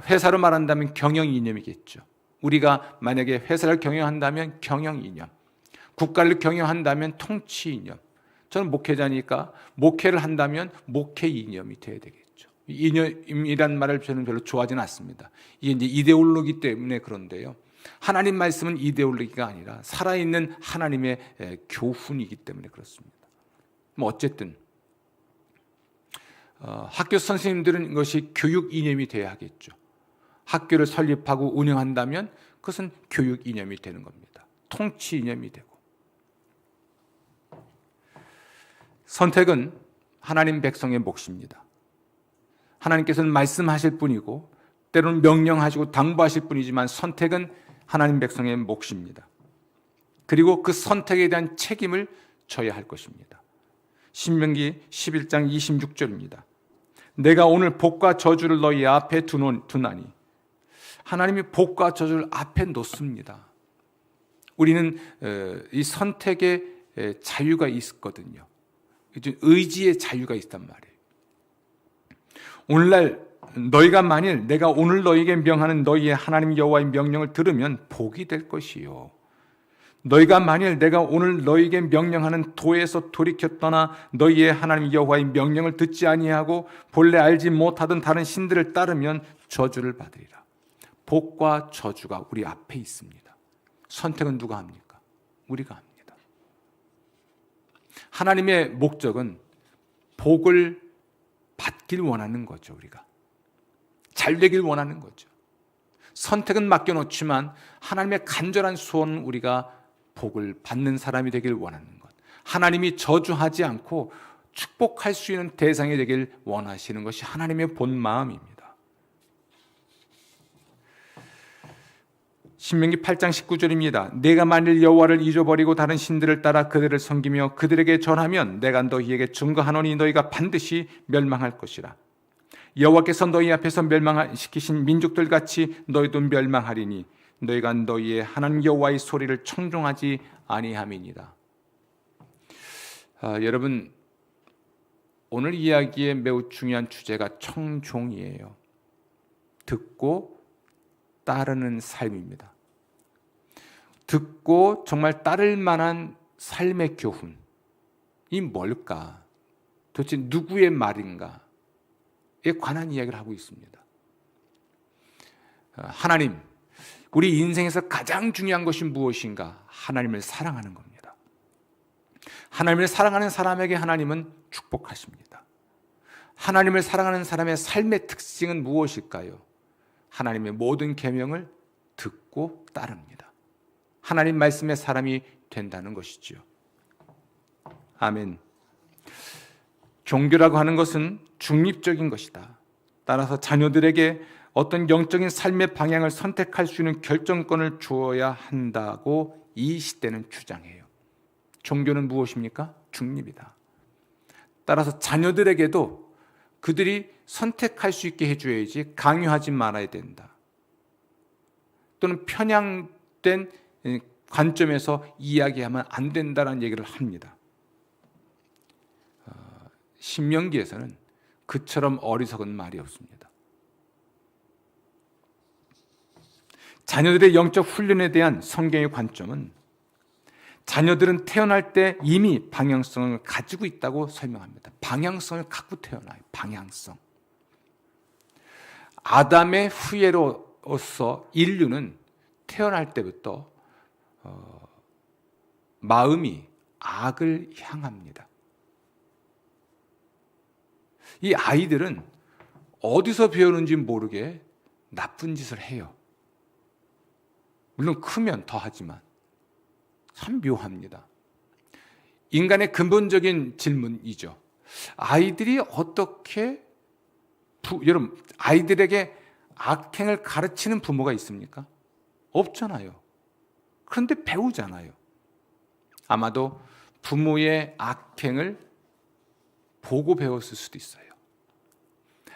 회사로 말한다면 경영 이념이겠죠. 우리가 만약에 회사를 경영한다면 경영 이념, 국가를 경영한다면 통치 이념. 저는 목회자니까 목회를 한다면 목회 이념이 돼야 되겠죠. 이념이란 말을 저는 별로 좋아하지는 않습니다. 이게 이제 이데올로기 때문에 그런데요. 하나님 말씀은 이데올로기가 아니라 살아있는 하나님의 교훈이기 때문에 그렇습니다. 어쨌든 학교 선생님들은 이것이 교육 이념이 돼야 하겠죠. 학교를 설립하고 운영한다면 그것은 교육 이념이 되는 겁니다. 통치 이념이 되고. 선택은 하나님 백성의 몫입니다. 하나님께서는 말씀하실 뿐이고 때로는 명령하시고 당부하실 뿐이지만 선택은 하나님 백성의 몫입니다. 그리고 그 선택에 대한 책임을 져야 할 것입니다. 신명기 11장 26절입니다. 내가 오늘 복과 저주를 너희 앞에 두나니. 하나님이 복과 저주를 앞에 놓습니다. 우리는 이 선택의 자유가 있거든요. 의지의 자유가 있단 말이에요. 오늘날 너희가 만일 내가 오늘 너희에게 명하는 너희의 하나님 여호와의 명령을 들으면 복이 될 것이요. 너희가 만일 내가 오늘 너희에게 명령하는 도에서 돌이켜 떠나 너희의 하나님 여호와의 명령을 듣지 아니하고 본래 알지 못하던 다른 신들을 따르면 저주를 받으리라. 복과 저주가 우리 앞에 있습니다. 선택은 누가 합니까? 우리가 합니다. 하나님의 목적은 복을 받길 원하는 거죠. 우리가 잘 되길 원하는 거죠. 선택은 맡겨놓지만 하나님의 간절한 소원은 우리가 복을 받는 사람이 되길 원하는 것. 하나님이 저주하지 않고 축복할 수 있는 대상이 되길 원하시는 것이 하나님의 본 마음입니다. 신명기 8장 19절입니다. 내가 만일 여호와를 잊어버리고 다른 신들을 따라 그들을 섬기며 그들에게 절하면 내가 너희에게 증거하노니 너희가 반드시 멸망할 것이라. 여호와께서 너희 앞에서 멸망시키신 민족들 같이 너희도 멸망하리니 너희가 너희의 하나님 여호와의 소리를 청종하지 아니함이니라. 여러분, 오늘 이야기의 매우 중요한 주제가 청종이에요. 듣고 따르는 삶입니다. 듣고 정말 따를 만한 삶의 교훈이 뭘까? 도대체 누구의 말인가에 관한 이야기를 하고 있습니다. 하나님, 우리 인생에서 가장 중요한 것이 무엇인가? 하나님을 사랑하는 겁니다. 하나님을 사랑하는 사람에게 하나님은 축복하십니다. 하나님을 사랑하는 사람의 삶의 특징은 무엇일까요? 하나님의 모든 계명을 듣고 따릅니다. 하나님 말씀의 사람이 된다는 것이지요. 아멘. 종교라고 하는 것은 중립적인 것이다. 따라서 자녀들에게 어떤 영적인 삶의 방향을 선택할 수 있는 결정권을 주어야 한다고 이 시대는 주장해요. 종교는 무엇입니까? 중립이다. 따라서 자녀들에게도 그들이 선택할 수 있게 해줘야지 강요하지 말아야 된다. 또는 편향된 관점에서 이야기하면 안 된다는 얘기를 합니다. 신명기에서는 그처럼 어리석은 말이 없습니다. 자녀들의 영적 훈련에 대한 성경의 관점은 자녀들은 태어날 때 이미 방향성을 가지고 있다고 설명합니다. 방향성을 갖고 태어나요. 방향성. 아담의 후예로서 인류는 태어날 때부터 마음이 악을 향합니다. 이 아이들은 어디서 배우는지 모르게 나쁜 짓을 해요. 물론 크면 더 하지만 참 묘합니다. 인간의 근본적인 질문이죠. 아이들이 어떻게 여러분, 아이들에게 악행을 가르치는 부모가 있습니까? 없잖아요. 그런데 배우잖아요. 아마도 부모의 악행을 보고 배웠을 수도 있어요.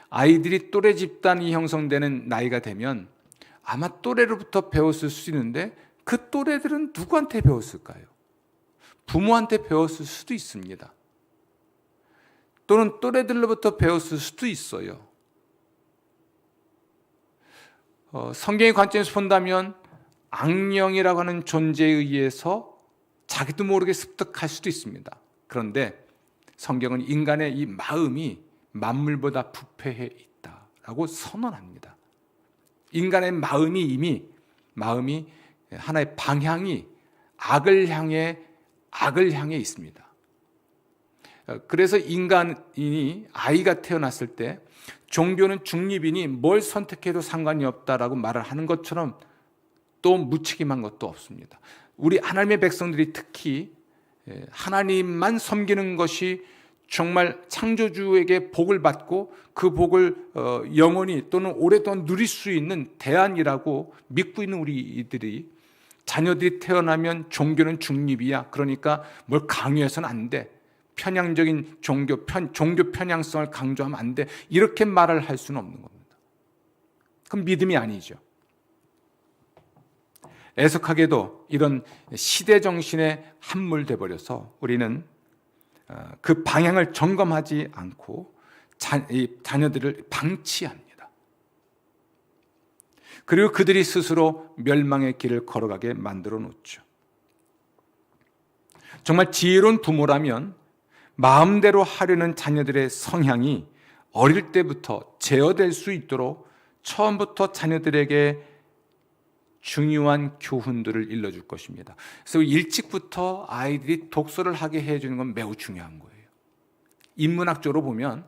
아이들이 또래 집단이 형성되는 나이가 되면 아마 또래로부터 배웠을 수 있는데 그 또래들은 누구한테 배웠을까요? 부모한테 배웠을 수도 있습니다. 또는 또래들로부터 배웠을 수도 있어요. 성경의 관점에서 본다면 악령이라고 하는 존재에 의해서 자기도 모르게 습득할 수도 있습니다. 그런데 성경은 인간의 이 마음이 만물보다 부패해 있다라고 선언합니다. 인간의 마음이 하나의 방향이 악을 향해 있습니다. 그래서 인간이 아이가 태어났을 때 종교는 중립이니 뭘 선택해도 상관이 없다라고 말을 하는 것처럼 또 무책임한 것도 없습니다. 우리 하나님의 백성들이 특히 하나님만 섬기는 것이 정말 창조주에게 복을 받고 그 복을 영원히 또는 오랫동안 누릴 수 있는 대안이라고 믿고 있는 우리들이 자녀들이 태어나면 종교는 중립이야. 그러니까 뭘 강요해서는 안 돼. 편향적인 종교 편향성을 강조하면 안 돼. 이렇게 말을 할 수는 없는 겁니다. 그건 믿음이 아니죠. 애석하게도 이런 시대 정신에 함몰돼 버려서 우리는 그 방향을 점검하지 않고 자녀들을 방치합니다. 그리고 그들이 스스로 멸망의 길을 걸어가게 만들어 놓죠. 정말 지혜로운 부모라면 마음대로 하려는 자녀들의 성향이 어릴 때부터 제어될 수 있도록 처음부터 자녀들에게 중요한 교훈들을 일러줄 것입니다. 그래서 일찍부터 아이들이 독서를 하게 해주는 건 매우 중요한 거예요. 인문학적으로 보면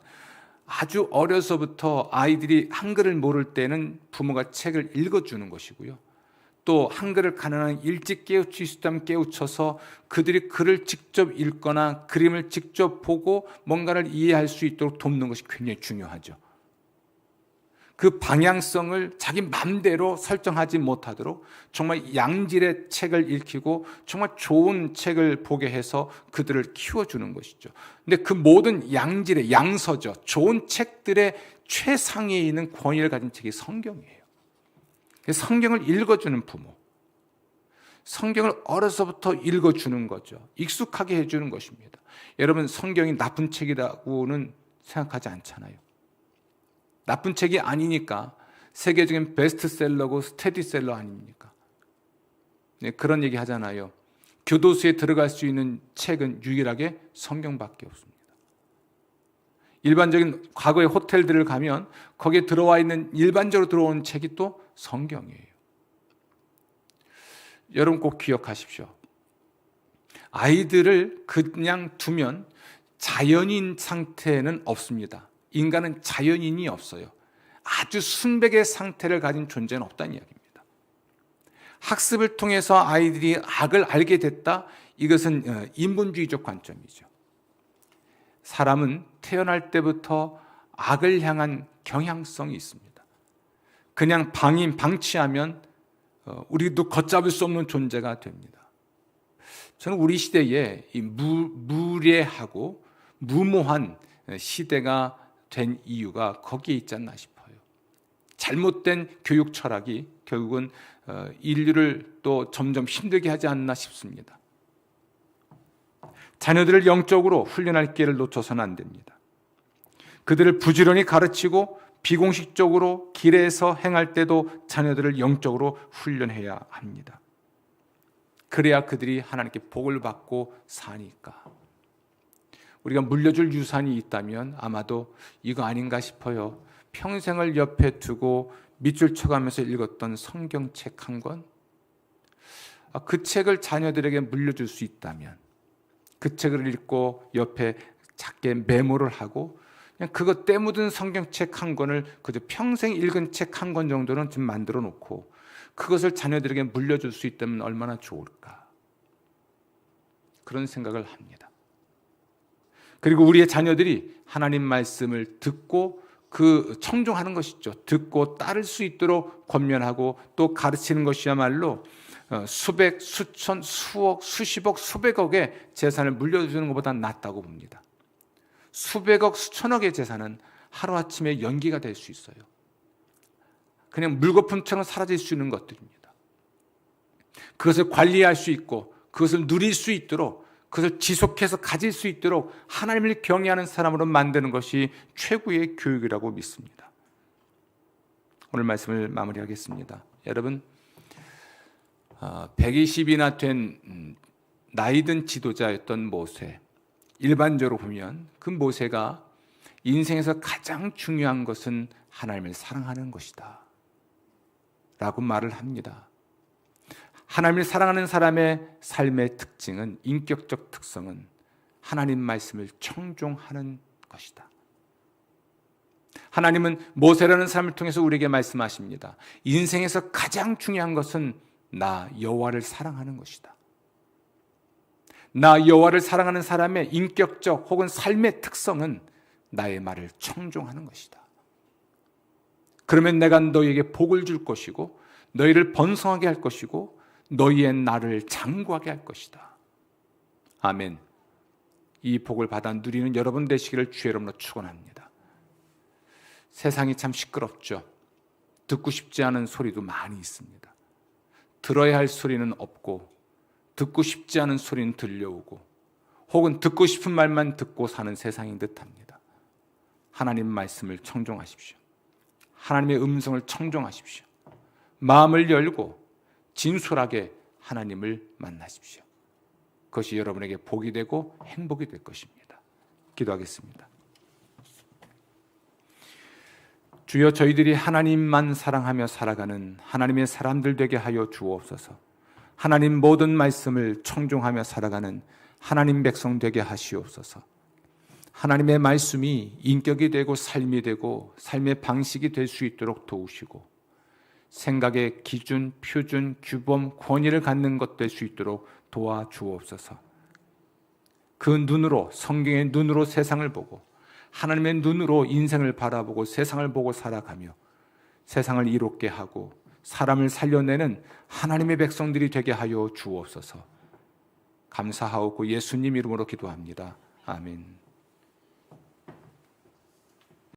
아주 어려서부터 아이들이 한글을 모를 때는 부모가 책을 읽어주는 것이고요. 또 한글을 가능한 일찍 깨우칠 수 있다면 깨우쳐서 그들이 글을 직접 읽거나 그림을 직접 보고 뭔가를 이해할 수 있도록 돕는 것이 굉장히 중요하죠. 그 방향성을 자기 맘대로 설정하지 못하도록 정말 양질의 책을 읽히고 정말 좋은 책을 보게 해서 그들을 키워주는 것이죠. 근데 그 모든 양질의 양서죠. 좋은 책들의 최상위에 있는 권위를 가진 책이 성경이에요. 성경을 읽어주는 부모, 성경을 어려서부터 읽어주는 거죠. 익숙하게 해주는 것입니다. 여러분, 성경이 나쁜 책이라고는 생각하지 않잖아요. 나쁜 책이 아니니까 세계적인 베스트셀러고 스테디셀러 아닙니까? 네, 그런 얘기 하잖아요. 교도소에 들어갈 수 있는 책은 유일하게 성경밖에 없습니다. 일반적인 과거의 호텔들을 가면 거기에 들어와 있는 일반적으로 들어오는 책이 또 성경이에요. 여러분 꼭 기억하십시오. 아이들을 그냥 두면 자연인 상태는 없습니다. 인간은 자연인이 없어요. 아주 순백의 상태를 가진 존재는 없다는 이야기입니다. 학습을 통해서 아이들이 악을 알게 됐다. 이것은 인본주의적 관점이죠. 사람은 태어날 때부터 악을 향한 경향성이 있습니다. 그냥 방치하면 우리도 걷잡을 수 없는 존재가 됩니다. 저는 우리 시대에 이 무례하고 무모한 시대가 된 이유가 거기에 있지 않나 싶어요. 잘못된 교육 철학이 결국은 인류를 또 점점 힘들게 하지 않나 싶습니다. 자녀들을 영적으로 훈련할 기회를 놓쳐서는 안 됩니다. 그들을 부지런히 가르치고 비공식적으로 길에서 행할 때도 자녀들을 영적으로 훈련해야 합니다. 그래야 그들이 하나님께 복을 받고 사니까. 우리가 물려줄 유산이 있다면 아마도 이거 아닌가 싶어요. 평생을 옆에 두고 밑줄 쳐가면서 읽었던 성경책 한 권? 그 책을 자녀들에게 물려줄 수 있다면 그 책을 읽고 옆에 작게 메모를 하고 그냥 그것 때 묻은 성경책 한 권을 그저 평생 읽은 책 한 권 정도는 좀 만들어 놓고 그것을 자녀들에게 물려줄 수 있다면 얼마나 좋을까. 그런 생각을 합니다. 그리고 우리의 자녀들이 하나님 말씀을 듣고 그 청종하는 것이죠. 듣고 따를 수 있도록 권면하고 또 가르치는 것이야말로 수백, 수천, 수억, 수십억, 수백억의 재산을 물려주는 것보다 낫다고 봅니다. 수백억, 수천억의 재산은 하루아침에 연기가 될 수 있어요. 그냥 물거품처럼 사라질 수 있는 것들입니다. 그것을 관리할 수 있고 그것을 누릴 수 있도록 그것을 지속해서 가질 수 있도록 하나님을 경외하는 사람으로 만드는 것이 최고의 교육이라고 믿습니다. 오늘 말씀을 마무리하겠습니다. 여러분, 120이나 된 나이든 지도자였던 모세, 일반적으로 보면 그 모세가 인생에서 가장 중요한 것은 하나님을 사랑하는 것이다 라고 말을 합니다. 하나님을 사랑하는 사람의 삶의 특징은, 인격적 특성은 하나님 말씀을 청종하는 것이다. 하나님은 모세라는 사람을 통해서 우리에게 말씀하십니다. 인생에서 가장 중요한 것은 나 여호와를 사랑하는 것이다. 나 여호와를 사랑하는 사람의 인격적 혹은 삶의 특성은 나의 말을 청종하는 것이다. 그러면 내가 너희에게 복을 줄 것이고 너희를 번성하게 할 것이고 너희의 날을 장구하게 할 것이다. 아멘. 이 복을 받아 누리는 여러분 되시기를 주의 이름으로 축원합니다. 세상이 참 시끄럽죠. 듣고 싶지 않은 소리도 많이 있습니다. 들어야 할 소리는 없고 듣고 싶지 않은 소리는 들려오고 혹은 듣고 싶은 말만 듣고 사는 세상인 듯합니다. 하나님 말씀을 청종하십시오. 하나님의 음성을 청종하십시오. 마음을 열고 진솔하게 하나님을 만나십시오. 그것이 여러분에게 복이 되고 행복이 될 것입니다. 기도하겠습니다. 주여, 저희들이 하나님만 사랑하며 살아가는 하나님의 사람들 되게 하여 주옵소서. 하나님 모든 말씀을 청종하며 살아가는 하나님 백성 되게 하시옵소서. 하나님의 말씀이 인격이 되고 삶이 되고 삶의 방식이 될 수 있도록 도우시고 생각의 기준, 표준, 규범, 권위를 갖는 것 될 수 있도록 도와주옵소서. 그 눈으로, 성경의 눈으로 세상을 보고 하나님의 눈으로 인생을 바라보고 세상을 보고 살아가며 세상을 이롭게 하고 사람을 살려내는 하나님의 백성들이 되게 하여 주옵소서. 감사하옵고 예수님 이름으로 기도합니다. 아멘.